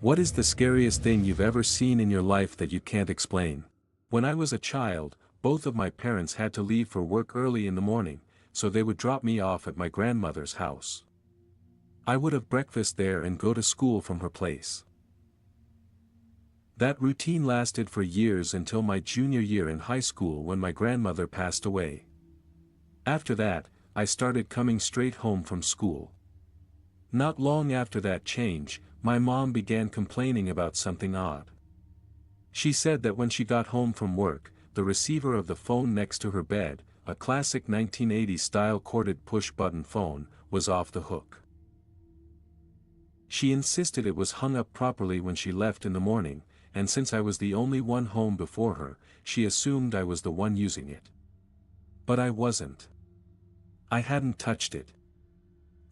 What is the scariest thing you've ever seen in your life that you can't explain? When I was a child, both of my parents had to leave for work early in the morning, so they would drop me off at my grandmother's house. I would have breakfast there and go to school from her place. That routine lasted for years until my junior year in high school when my grandmother passed away. After that, I started coming straight home from school. Not long after that change, my mom began complaining about something odd. She said that when she got home from work, the receiver of the phone next to her bed, a classic 1980s-style corded push-button phone, was off the hook. She insisted it was hung up properly when she left in the morning, and since I was the only one home before her, she assumed I was the one using it. But I wasn't. I hadn't touched it.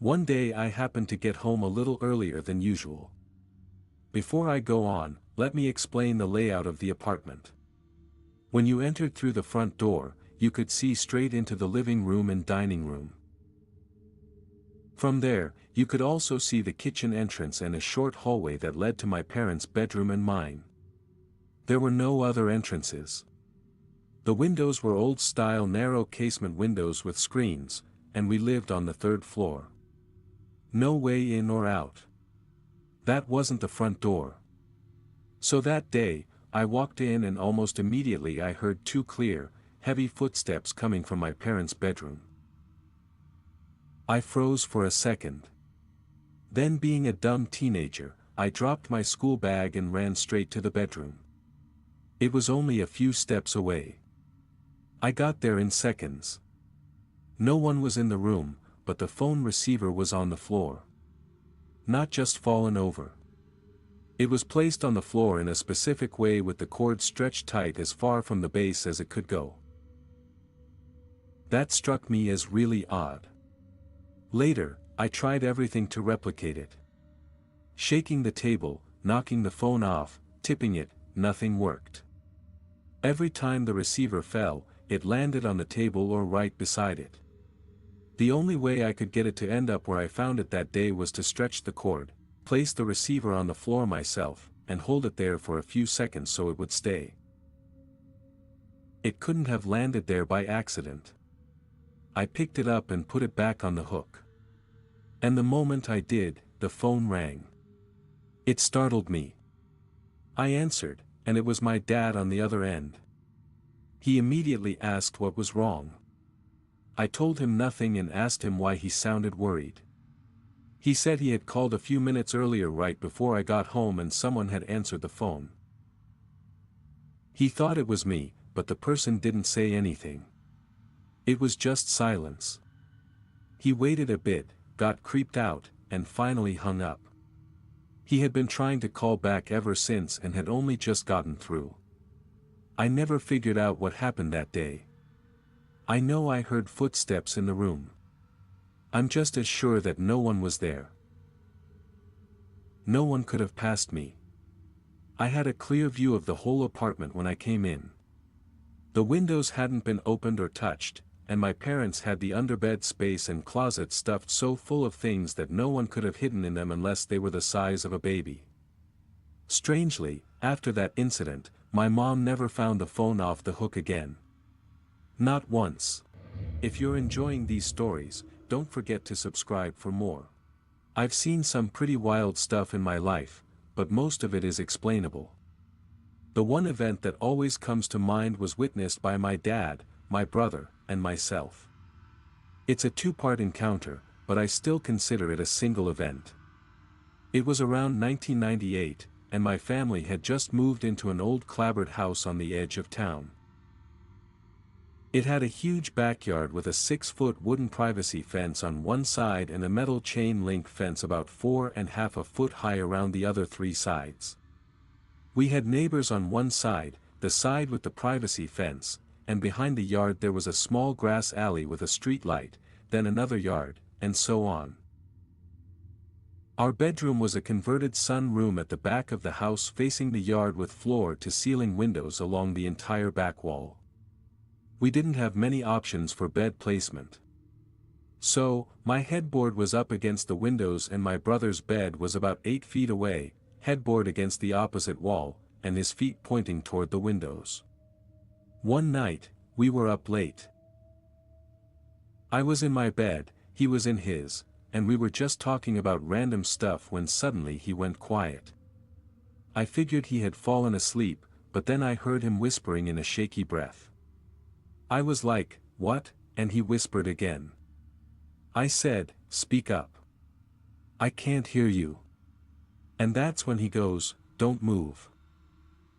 One day I happened to get home a little earlier than usual. Before I go on, let me explain the layout of the apartment. When you entered through the front door, you could see straight into the living room and dining room. From there, you could also see the kitchen entrance and a short hallway that led to my parents' bedroom and mine. There were no other entrances. The windows were old-style narrow casement windows with screens, and we lived on the third floor. No way in or out. That wasn't the front door. So that day, I walked in and almost immediately I heard two clear, heavy footsteps coming from my parents' bedroom. I froze for a second. Then, being a dumb teenager, I dropped my school bag and ran straight to the bedroom. It was only a few steps away. I got there in seconds. No one was in the room, but the phone receiver was on the floor. Not just fallen over. It was placed on the floor in a specific way with the cord stretched tight as far from the base as it could go. That struck me as really odd. Later, I tried everything to replicate it. Shaking the table, knocking the phone off, tipping it, nothing worked. Every time the receiver fell, it landed on the table or right beside it. The only way I could get it to end up where I found it that day was to stretch the cord, place the receiver on the floor myself, and hold it there for a few seconds so it would stay. It couldn't have landed there by accident. I picked it up and put it back on the hook. And the moment I did, the phone rang. It startled me. I answered, and it was my dad on the other end. He immediately asked what was wrong. I told him nothing and asked him why he sounded worried. He said he had called a few minutes earlier right before I got home and someone had answered the phone. He thought it was me, but the person didn't say anything. It was just silence. He waited a bit, got creeped out, and finally hung up. He had been trying to call back ever since and had only just gotten through. I never figured out what happened that day. I know I heard footsteps in the room. I'm just as sure that no one was there. No one could have passed me. I had a clear view of the whole apartment when I came in. The windows hadn't been opened or touched, and my parents had the underbed space and closet stuffed so full of things that no one could have hidden in them unless they were the size of a baby. Strangely, after that incident, my mom never found the phone off the hook again. Not once. If you're enjoying these stories, don't forget to subscribe for more. I've seen some pretty wild stuff in my life, but most of it is explainable. The one event that always comes to mind was witnessed by my dad, my brother, and myself. It's a two-part encounter, but I still consider it a single event. It was around 1998, and my family had just moved into an old clapboard house on the edge of town. It had a huge backyard with a 6-foot wooden privacy fence on one side and a metal chain link fence about 4.5 feet high around the other 3 sides. We had neighbors on one side, the side with the privacy fence, and behind the yard there was a small grass alley with a street light, then another yard, and so on. Our bedroom was a converted sun room at the back of the house facing the yard with floor-to-ceiling windows along the entire back wall. We didn't have many options for bed placement. So, my headboard was up against the windows and my brother's bed was about 8 feet away, headboard against the opposite wall, and his feet pointing toward the windows. One night, we were up late. I was in my bed, he was in his, and we were just talking about random stuff when suddenly he went quiet. I figured he had fallen asleep, but then I heard him whispering in a shaky breath. I was like, "What?" and he whispered again. I said, "Speak up. I can't hear you." And that's when he goes, "Don't move.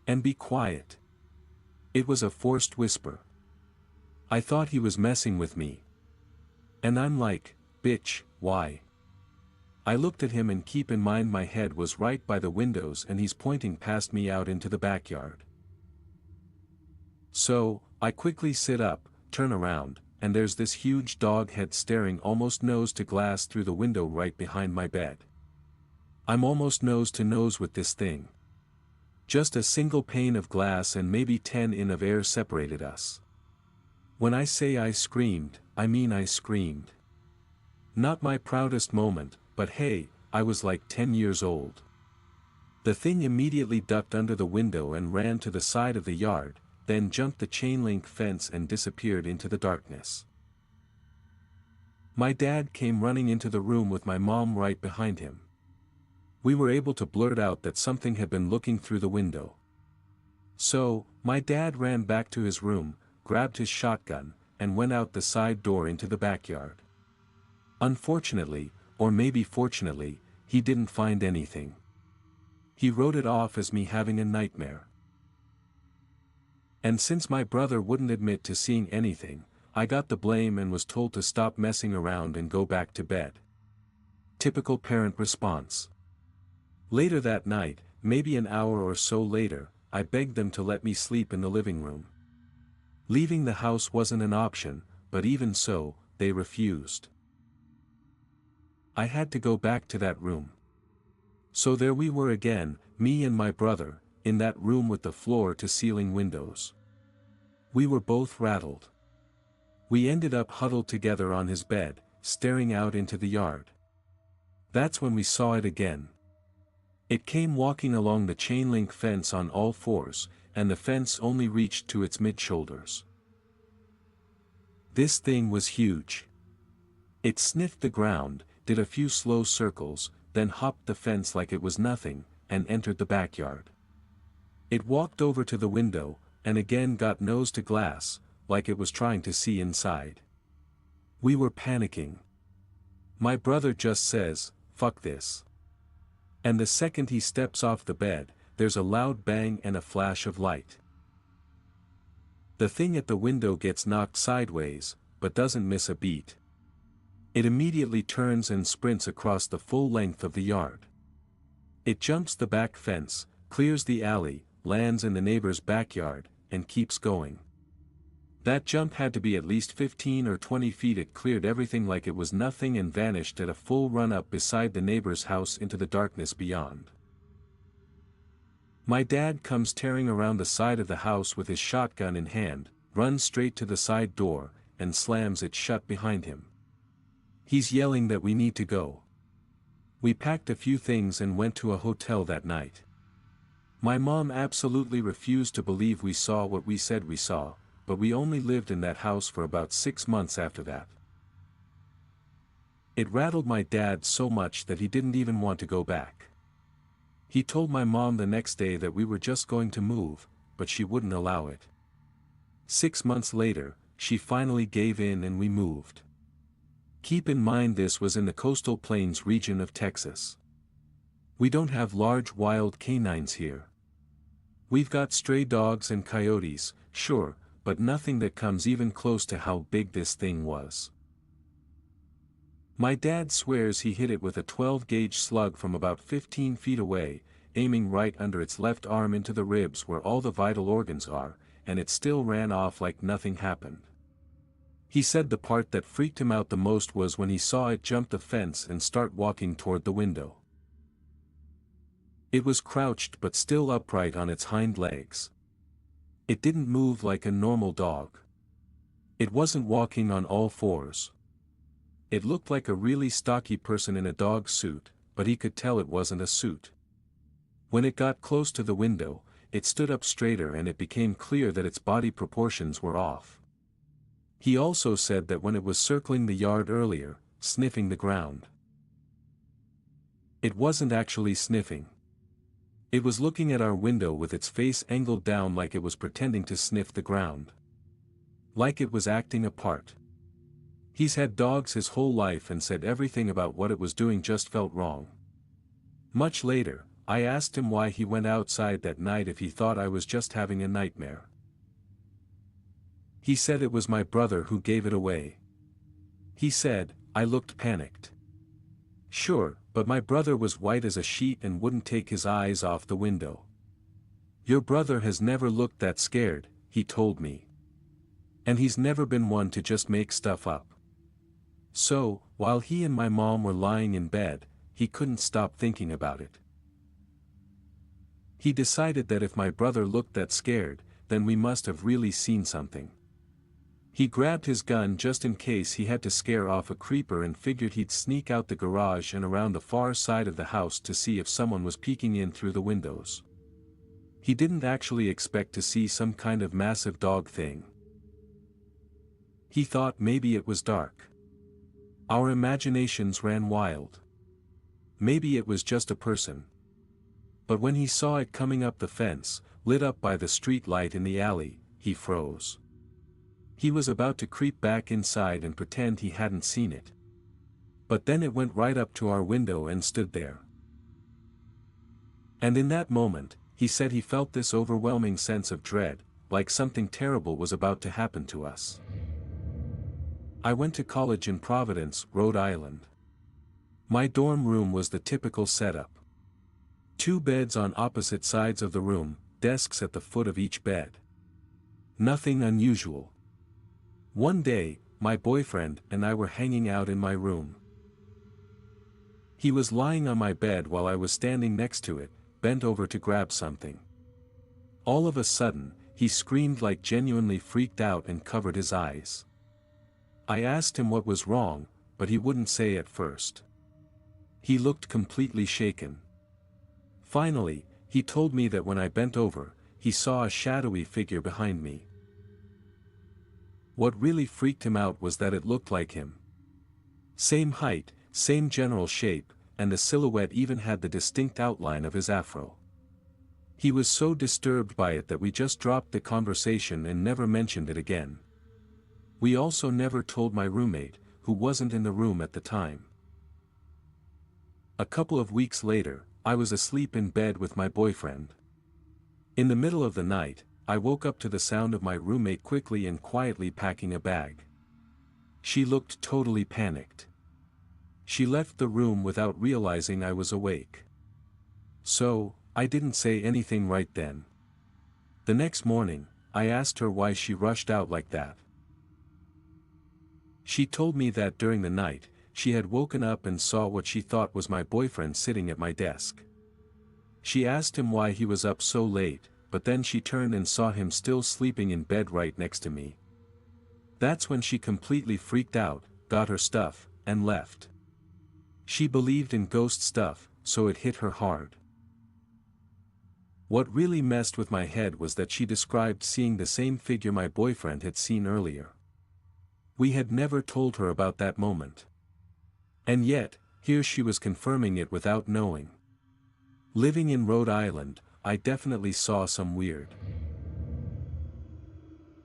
And be quiet." It was a forced whisper. I thought he was messing with me. And I'm like, "Bitch, why?" I looked at him, and keep in mind my head was right by the windows and he's pointing past me out into the backyard. So, I quickly sit up, turn around, and there's this huge dog head staring almost nose to glass through the window right behind my bed. I'm almost nose to nose with this thing. Just a single pane of glass and maybe 10 in of air separated us. When I say I screamed, I mean I screamed. Not my proudest moment, but hey, I was like 10 years old. The thing immediately ducked under the window and ran to the side of the yard, then jumped the chain-link fence and disappeared into the darkness. My dad came running into the room with my mom right behind him. We were able to blurt out that something had been looking through the window. So, my dad ran back to his room, grabbed his shotgun, and went out the side door into the backyard. Unfortunately, or maybe fortunately, he didn't find anything. He wrote it off as me having a nightmare. And since my brother wouldn't admit to seeing anything, I got the blame and was told to stop messing around and go back to bed. Typical parent response. Later that night, maybe an hour or so later, I begged them to let me sleep in the living room. Leaving the house wasn't an option, but even so, they refused. I had to go back to that room. So there we were again, me and my brother, in that room with the floor-to-ceiling windows. We were both rattled. We ended up huddled together on his bed, staring out into the yard. That's when we saw it again. It came walking along the chain-link fence on all fours, and the fence only reached to its mid-shoulders. This thing was huge. It sniffed the ground, did a few slow circles, then hopped the fence like it was nothing, and entered the backyard. It walked over to the window, and again got nose to glass, like it was trying to see inside. We were panicking. My brother just says, "Fuck this." And the second he steps off the bed, there's a loud bang and a flash of light. The thing at the window gets knocked sideways, but doesn't miss a beat. It immediately turns and sprints across the full length of the yard. It jumps the back fence, clears the alley, lands in the neighbor's backyard, and keeps going. That jump had to be at least 15 or 20 feet. It cleared everything like it was nothing and vanished at a full run up beside the neighbor's house into the darkness beyond. My dad comes tearing around the side of the house with his shotgun in hand, runs straight to the side door, and slams it shut behind him. He's yelling that we need to go. We packed a few things and went to a hotel that night. My mom absolutely refused to believe we saw what we said we saw, but we only lived in that house for about 6 months after that. It rattled my dad so much that he didn't even want to go back. He told my mom the next day that we were just going to move, but she wouldn't allow it. 6 months later, she finally gave in and we moved. Keep in mind this was in the coastal plains region of Texas. We don't have large wild canines here. We've got stray dogs and coyotes, sure, but nothing that comes even close to how big this thing was. My dad swears he hit it with a 12-gauge slug from about 15 feet away, aiming right under its left arm into the ribs where all the vital organs are, and it still ran off like nothing happened. He said the part that freaked him out the most was when he saw it jump the fence and start walking toward the window. It was crouched but still upright on its hind legs. It didn't move like a normal dog. It wasn't walking on all fours. It looked like a really stocky person in a dog suit, but he could tell it wasn't a suit. When it got close to the window, it stood up straighter and it became clear that its body proportions were off. He also said that when it was circling the yard earlier, sniffing the ground, it wasn't actually sniffing. It was looking at our window with its face angled down like it was pretending to sniff the ground. Like it was acting a part. He's had dogs his whole life and said everything about what it was doing just felt wrong. Much later, I asked him why he went outside that night if he thought I was just having a nightmare. He said it was my brother who gave it away. He said, I looked panicked. Sure, but my brother was white as a sheet and wouldn't take his eyes off the window. Your brother has never looked that scared, he told me. And he's never been one to just make stuff up. So, while he and my mom were lying in bed, he couldn't stop thinking about it. He decided that if my brother looked that scared, then we must have really seen something. He grabbed his gun just in case he had to scare off a creeper and figured he'd sneak out the garage and around the far side of the house to see if someone was peeking in through the windows. He didn't actually expect to see some kind of massive dog thing. He thought maybe it was dark. Our imaginations ran wild. Maybe it was just a person. But when he saw it coming up the fence, lit up by the street light in the alley, he froze. He was about to creep back inside and pretend he hadn't seen it. But then it went right up to our window and stood there. And in that moment, he said he felt this overwhelming sense of dread, like something terrible was about to happen to us. I went to college in Providence, Rhode Island. My dorm room was the typical setup. 2 beds on opposite sides of the room, desks at the foot of each bed. Nothing unusual. One day, my boyfriend and I were hanging out in my room. He was lying on my bed while I was standing next to it, bent over to grab something. All of a sudden, he screamed like genuinely freaked out and covered his eyes. I asked him what was wrong, but he wouldn't say at first. He looked completely shaken. Finally, he told me that when I bent over, he saw a shadowy figure behind me. What really freaked him out was that it looked like him. Same height, same general shape, and the silhouette even had the distinct outline of his afro. He was so disturbed by it that we just dropped the conversation and never mentioned it again. We also never told my roommate, who wasn't in the room at the time. A couple of weeks later, I was asleep in bed with my boyfriend. In the middle of the night, I woke up to the sound of my roommate quickly and quietly packing a bag. She looked totally panicked. She left the room without realizing I was awake. So, I didn't say anything right then. The next morning, I asked her why she rushed out like that. She told me that during the night, she had woken up and saw what she thought was my boyfriend sitting at my desk. She asked him why he was up so late, but then she turned and saw him still sleeping in bed right next to me. That's when she completely freaked out, got her stuff, and left. She believed in ghost stuff, so it hit her hard. What really messed with my head was that she described seeing the same figure my boyfriend had seen earlier. We had never told her about that moment. And yet, here she was confirming it without knowing. Living in Rhode Island, I definitely saw some weird.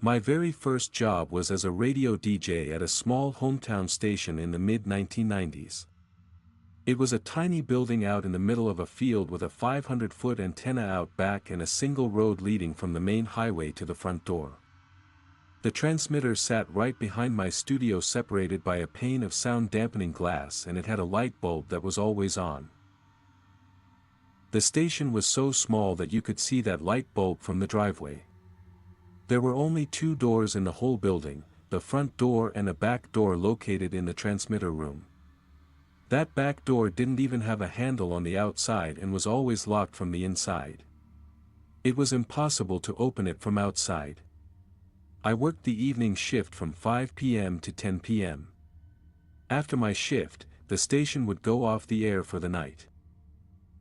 My very first job was as a radio DJ at a small hometown station in the mid-1990s. It was a tiny building out in the middle of a field with a 500-foot antenna out back and a single road leading from the main highway to the front door. The transmitter sat right behind my studio, separated by a pane of sound-dampening glass, and it had a light bulb that was always on. The station was so small that you could see that light bulb from the driveway. There were only 2 doors in the whole building, the front door and a back door located in the transmitter room. That back door didn't even have a handle on the outside and was always locked from the inside. It was impossible to open it from outside. I worked the evening shift from 5 p.m. to 10 p.m. After my shift, the station would go off the air for the night.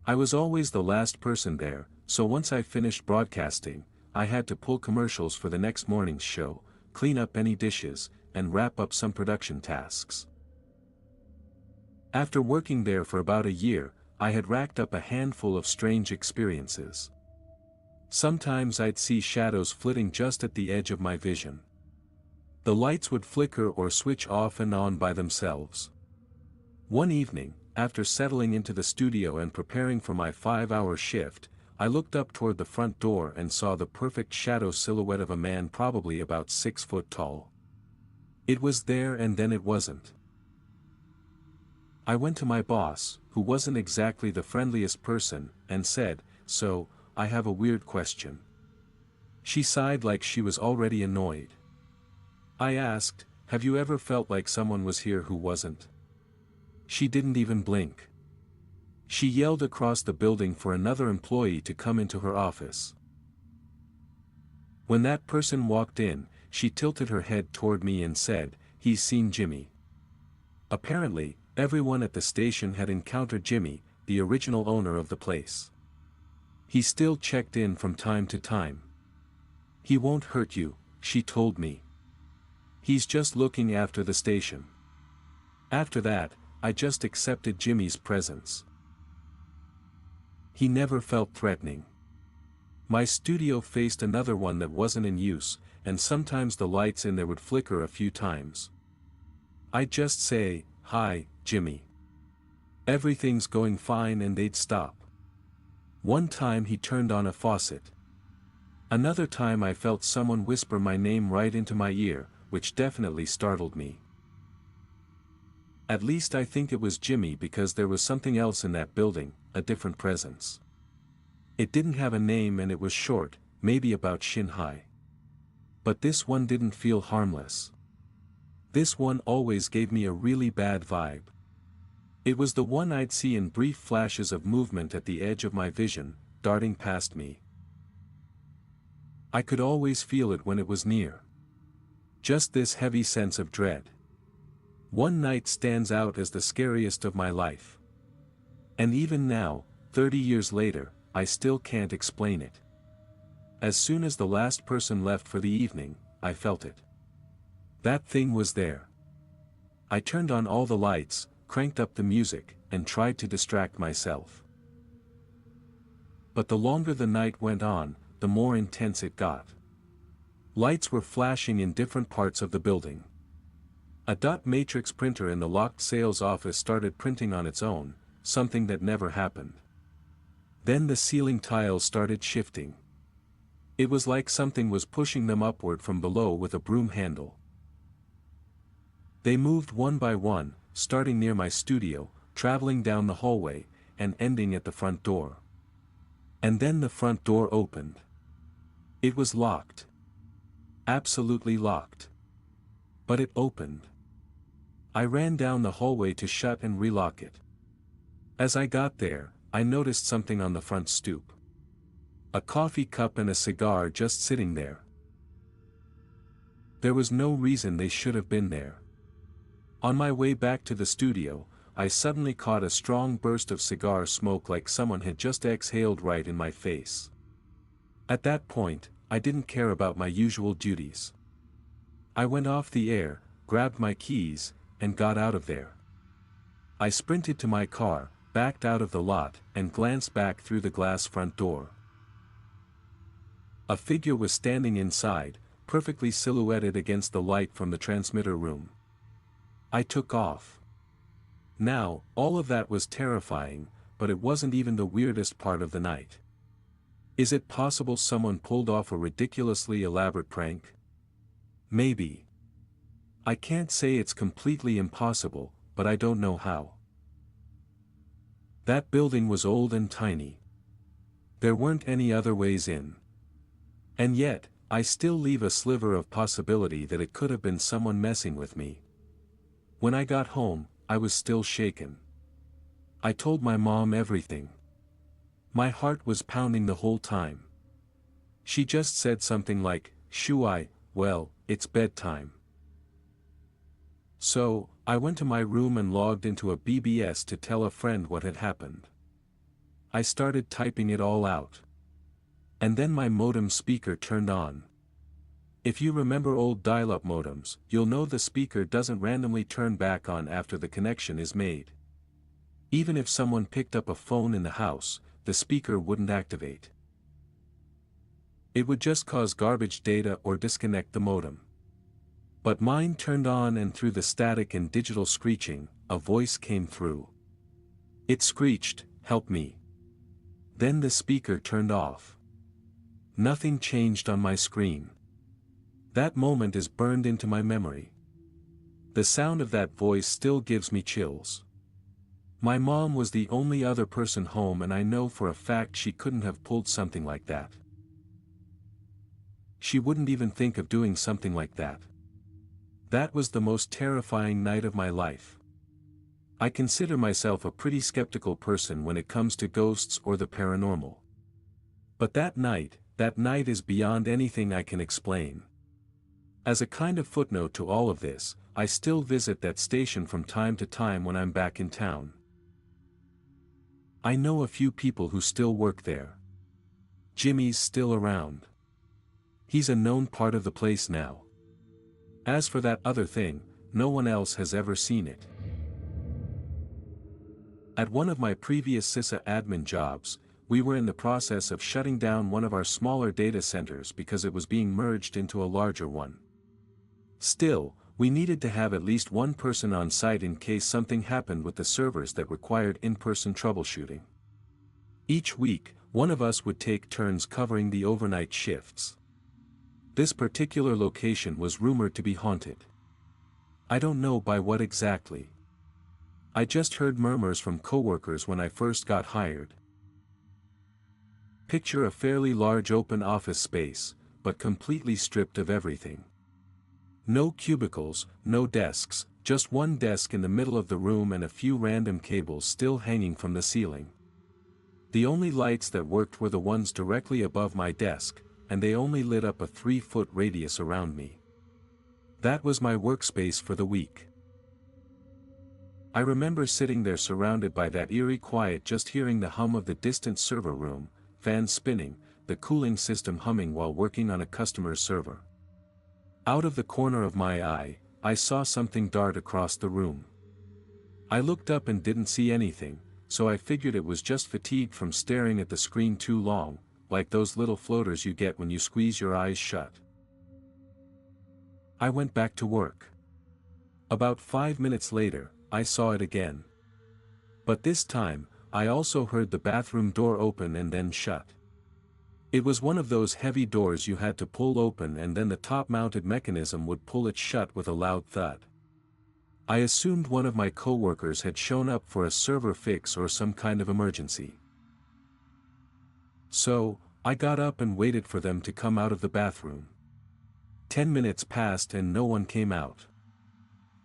I was always the last person there, so once I finished broadcasting, I had to pull commercials for the next morning's show, clean up any dishes, and wrap up some production tasks. After working there for about a year, I had racked up a handful of strange experiences. Sometimes I'd see shadows flitting just at the edge of my vision. The lights would flicker or switch off and on by themselves. One evening, after settling into the studio and preparing for my 5-hour shift, I looked up toward the front door and saw the perfect shadow silhouette of a man probably about 6 foot tall. It was there and then it wasn't. I went to my boss, who wasn't exactly the friendliest person, and said, "So, I have a weird question." She sighed like she was already annoyed. I asked, "Have you ever felt like someone was here who wasn't?" She didn't even blink. She yelled across the building for another employee to come into her office. When that person walked in, she tilted her head toward me and said, "He's seen Jimmy." Apparently, everyone at the station had encountered Jimmy, the original owner of the place. He still checked in from time to time. "He won't hurt you," she told me. "He's just looking after the station." After that, I just accepted Jimmy's presence. He never felt threatening. My studio faced another one that wasn't in use, and sometimes the lights in there would flicker a few times. I'd just say, "Hi, Jimmy. Everything's going fine," and they'd stop. One time he turned on a faucet. Another time I felt someone whisper my name right into my ear, which definitely startled me. At least I think it was Jimmy because there was something else in that building, a different presence. It didn't have a name and it was short, maybe about shin high. But this one didn't feel harmless. This one always gave me a really bad vibe. It was the one I'd see in brief flashes of movement at the edge of my vision, darting past me. I could always feel it when it was near. Just this heavy sense of dread. One night stands out as the scariest of my life. And even now, 30 years later, I still can't explain it. As soon as the last person left for the evening, I felt it. That thing was there. I turned on all the lights, cranked up the music, and tried to distract myself. But the longer the night went on, the more intense it got. Lights were flashing in different parts of the building. A dot matrix printer in the locked sales office started printing on its own, something that never happened. Then the ceiling tiles started shifting. It was like something was pushing them upward from below with a broom handle. They moved one by one, starting near my studio, traveling down the hallway, and ending at the front door. And then the front door opened. It was locked. Absolutely locked. But it opened. I ran down the hallway to shut and relock it. As I got there, I noticed something on the front stoop. A coffee cup and a cigar just sitting there. There was no reason they should have been there. On my way back to the studio, I suddenly caught a strong burst of cigar smoke like someone had just exhaled right in my face. At that point, I didn't care about my usual duties. I went off the air, grabbed my keys, and got out of there. I sprinted to my car, backed out of the lot, and glanced back through the glass front door. A figure was standing inside, perfectly silhouetted against the light from the transmitter room. I took off. Now, all of that was terrifying, but it wasn't even the weirdest part of the night. Is it possible someone pulled off a ridiculously elaborate prank? Maybe. I can't say it's completely impossible, but I don't know how. That building was old and tiny. There weren't any other ways in. And yet, I still leave a sliver of possibility that it could have been someone messing with me. When I got home, I was still shaken. I told my mom everything. My heart was pounding the whole time. She just said something like, "Shuai, well, it's bedtime." So, I went to my room and logged into a BBS to tell a friend what had happened. I started typing it all out. And then my modem speaker turned on. If you remember old dial-up modems, you'll know the speaker doesn't randomly turn back on after the connection is made. Even if someone picked up a phone in the house, the speaker wouldn't activate. It would just cause garbage data or disconnect the modem. But mine turned on, and through the static and digital screeching, a voice came through. It screeched, "Help me." Then the speaker turned off. Nothing changed on my screen. That moment is burned into my memory. The sound of that voice still gives me chills. My mom was the only other person home, and I know for a fact she couldn't have pulled something like that. She wouldn't even think of doing something like that. That was the most terrifying night of my life. I consider myself a pretty skeptical person when it comes to ghosts or the paranormal. But that night is beyond anything I can explain. As a kind of footnote to all of this, I still visit that station from time to time when I'm back in town. I know a few people who still work there. Jimmy's still around. He's a known part of the place now. As for that other thing, no one else has ever seen it. At one of my previous CISA admin jobs, we were in the process of shutting down one of our smaller data centers because it was being merged into a larger one. Still, we needed to have at least one person on site in case something happened with the servers that required in-person troubleshooting. Each week, one of us would take turns covering the overnight shifts. This particular location was rumored to be haunted. I don't know by what exactly. I just heard murmurs from coworkers when I first got hired. Picture a fairly large open office space, but completely stripped of everything. No cubicles, no desks, just one desk in the middle of the room and a few random cables still hanging from the ceiling. The only lights that worked were the ones directly above my desk, and they only lit up a 3-foot radius around me. That was my workspace for the week. I remember sitting there surrounded by that eerie quiet, just hearing the hum of the distant server room, fans spinning, the cooling system humming while working on a customer's server. Out of the corner of my eye, I saw something dart across the room. I looked up and didn't see anything, so I figured it was just fatigue from staring at the screen too long, like those little floaters you get when you squeeze your eyes shut. I went back to work. About 5 minutes later, I saw it again. But this time, I also heard the bathroom door open and then shut. It was one of those heavy doors you had to pull open, and then the top-mounted mechanism would pull it shut with a loud thud. I assumed one of my coworkers had shown up for a server fix or some kind of emergency. So, I got up and waited for them to come out of the bathroom. 10 minutes passed and no one came out.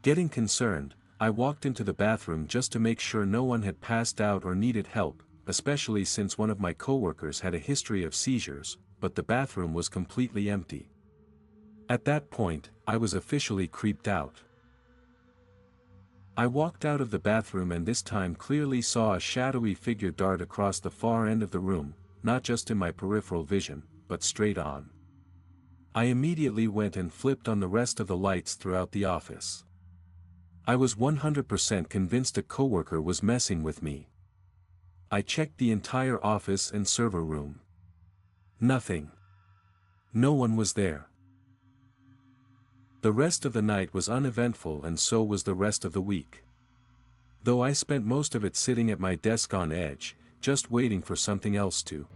Getting concerned, I walked into the bathroom just to make sure no one had passed out or needed help, especially since one of my coworkers had a history of seizures, but the bathroom was completely empty. At that point, I was officially creeped out. I walked out of the bathroom and this time clearly saw a shadowy figure dart across the far end of the room, not just in my peripheral vision, but straight on. I immediately went and flipped on the rest of the lights throughout the office. I was 100% convinced a coworker was messing with me. I checked the entire office and server room. Nothing. No one was there. The rest of the night was uneventful, and so was the rest of the week. Though I spent most of it sitting at my desk on edge, just waiting for something else to.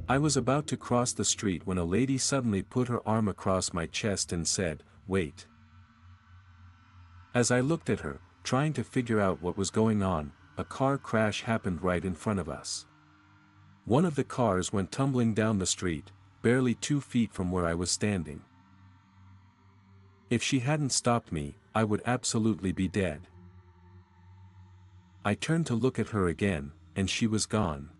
I was about to cross the street when a lady suddenly put her arm across my chest and said, "Wait." As I looked at her, trying to figure out what was going on, a car crash happened right in front of us. One of the cars went tumbling down the street, barely 2 feet from where I was standing. If she hadn't stopped me, I would absolutely be dead. I turned to look at her again, and she was gone.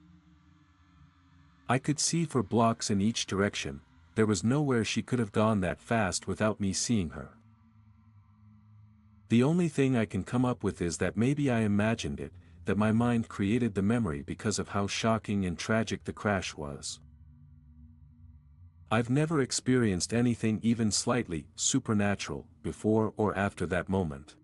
I could see for blocks in each direction. There was nowhere she could have gone that fast without me seeing her. The only thing I can come up with is that maybe I imagined it, that my mind created the memory because of how shocking and tragic the crash was. I've never experienced anything even slightly supernatural before or after that moment.